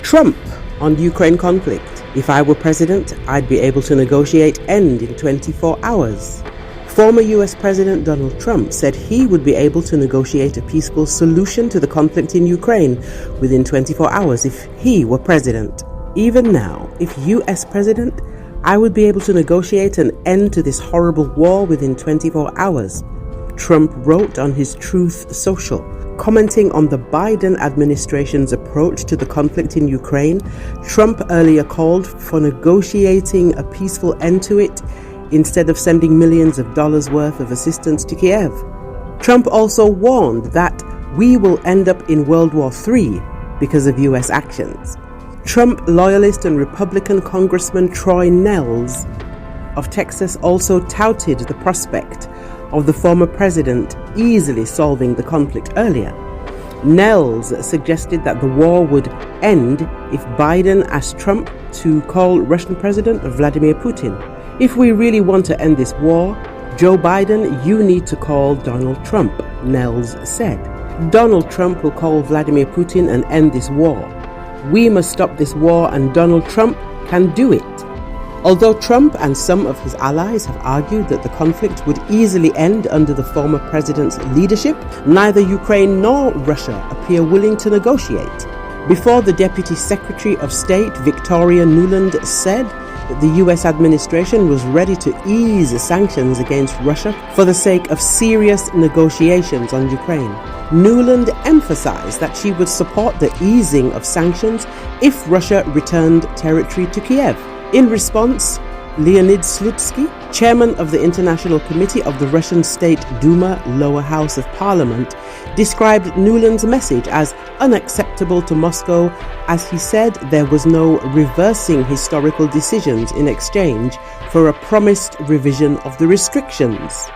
Trump on Ukraine conflict. If I were president, I'd be able to negotiate end in 24 hours. Former US President Donald Trump said he would be able to negotiate a peaceful solution to the conflict in Ukraine within 24 hours if he were president. Even now, if US president, I would be able to negotiate an end to this horrible war within 24 hours, Trump wrote on his Truth Social. Commenting on the Biden administration's approach to the conflict in Ukraine, Trump earlier called for negotiating a peaceful end to it instead of sending millions of dollars worth of assistance to Kiev. Trump also warned that we will end up in World War III because of US actions. Trump loyalist and Republican Congressman Troy Nehls of Texas also touted the prospect of the former president easily solving the conflict earlier. Nehls suggested that the war would end if Biden asked Trump to call Russian President Vladimir Putin. If we really want to end this war, Joe Biden, you need to call Donald Trump, Nehls said. Donald Trump will call Vladimir Putin and end this war. We must stop this war and Donald Trump can do it. Although Trump and some of his allies have argued that the conflict would easily end under the former president's leadership, neither Ukraine nor Russia appear willing to negotiate. Before the Deputy Secretary of State Victoria Nuland said that the US administration was ready to ease sanctions against Russia for the sake of serious negotiations on Ukraine. Nuland emphasized that she would support the easing of sanctions if Russia returned territory to Kiev. In response, Leonid Slutsky, chairman of the International Committee of the Russian State Duma lower house of parliament, described Nuland's message as unacceptable to Moscow, as he said there was no reversing historical decisions in exchange for a promised revision of the restrictions.